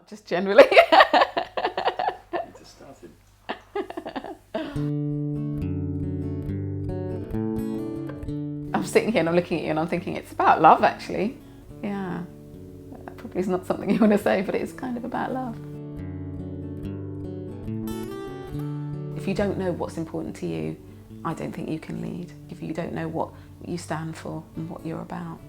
just generally. It just started. I'm sitting here and I'm looking at you and I'm thinking it's about love, actually. Yeah, that probably is not something you want to say, but it's kind of about love. If you don't know what's important to you, I don't think you can lead. If you don't know what you stand for and what you're about.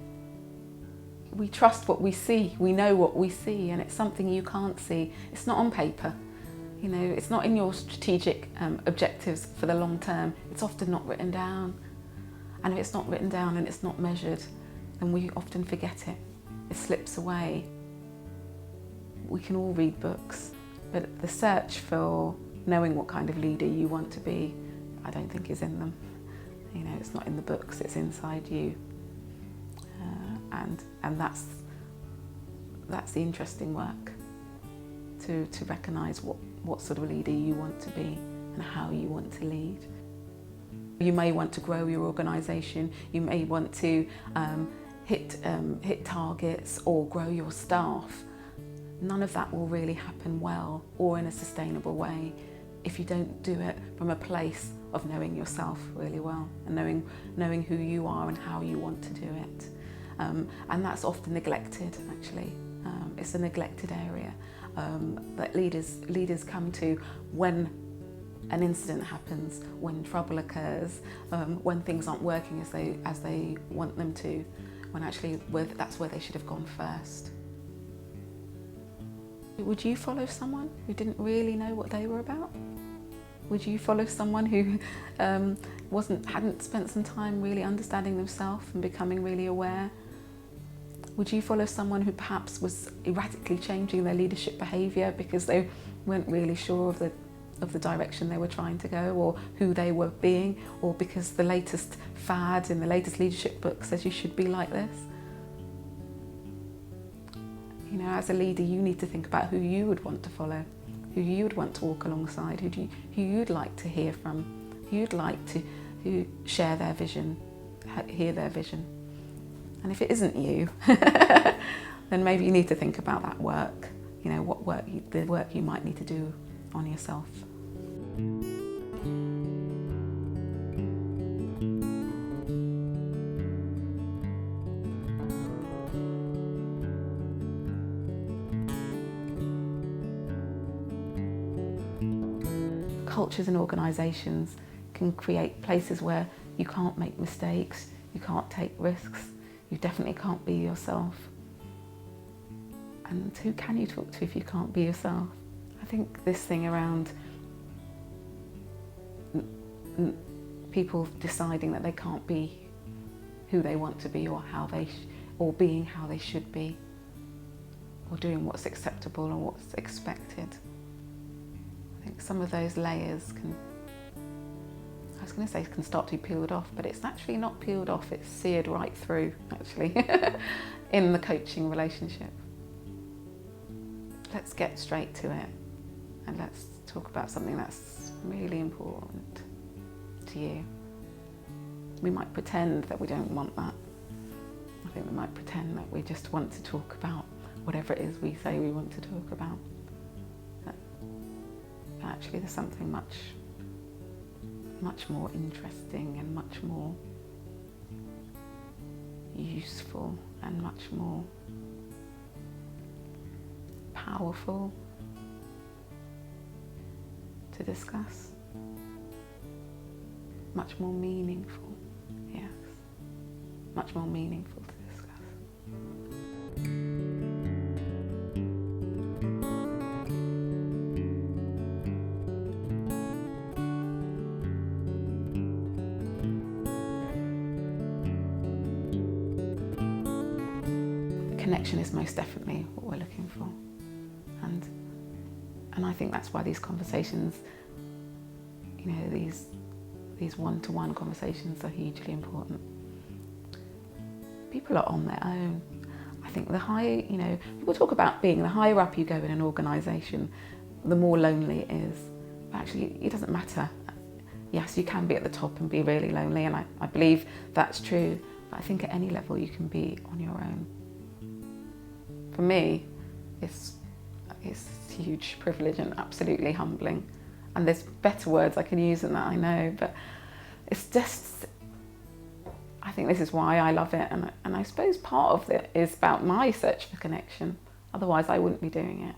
We trust what we see, we know what we see, and it's something you can't see. It's not on paper, you know, it's not in your strategic objectives for the long term. It's often not written down. And if it's not written down and it's not measured, then we often forget it. It slips away. We can all read books, but the search for knowing what kind of leader you want to be, I don't think is in them. You know, it's not in the books, it's inside you. And that's the interesting work, to recognise what sort of leader you want to be and how you want to lead. You may want to grow your organisation, you may want to hit targets or grow your staff. None of that will really happen well or in a sustainable way if you don't do it from a place of knowing yourself really well and knowing who you are and how you want to do it. And that's often neglected, actually. It's a neglected area that leaders come to when an incident happens, when trouble occurs, when things aren't working as they want them to, when actually that's where they should have gone first. Would you follow someone who didn't really know what they were about? Would you follow someone who hadn't spent some time really understanding themselves and becoming really aware? Would you follow someone who perhaps was erratically changing their leadership behaviour because they weren't really sure of the direction they were trying to go, or who they were being, or because the latest fad in the latest leadership book says you should be like this? You know, as a leader, you need to think about who you would want to follow, who you would want to walk alongside, who you'd like to hear from, who you'd like to share their vision, hear their vision. And if it isn't you, then maybe you need to think about that work, you know, the work you might need to do on yourself. Cultures and organisations can create places where you can't make mistakes, you can't take risks, you definitely can't be yourself. And who can you talk to if you can't be yourself? I think this thing around people deciding that they can't be who they want to be, or or being how they should be, or doing what's acceptable or what's expected. I think some of those layers can start to be peeled off, but it's actually not peeled off, it's seared right through, actually, in the coaching relationship. Let's get straight to it, and let's talk about something that's really important to you. We might pretend that we don't want that. I think we might pretend that we just want to talk about whatever it is we say we want to talk about. But actually there's something much more interesting and much more useful and much more powerful to discuss. Much more meaningful, yes. Much more meaningful to discuss. Connection is most definitely what we're looking for, and I think that's why these conversations, you know, these one-to-one conversations are hugely important. People are on their own. I think you know, people talk about the higher up you go in an organisation, the more lonely it is. But actually, it doesn't matter. Yes, you can be at the top and be really lonely, and I believe that's true, but I think at any level you can be on your own. For me, it's it's a huge privilege and absolutely humbling. And there's better words I can use than that, I know, but it's just, I think this is why I love it, and I suppose part of it is about my search for connection. Otherwise I wouldn't be doing it.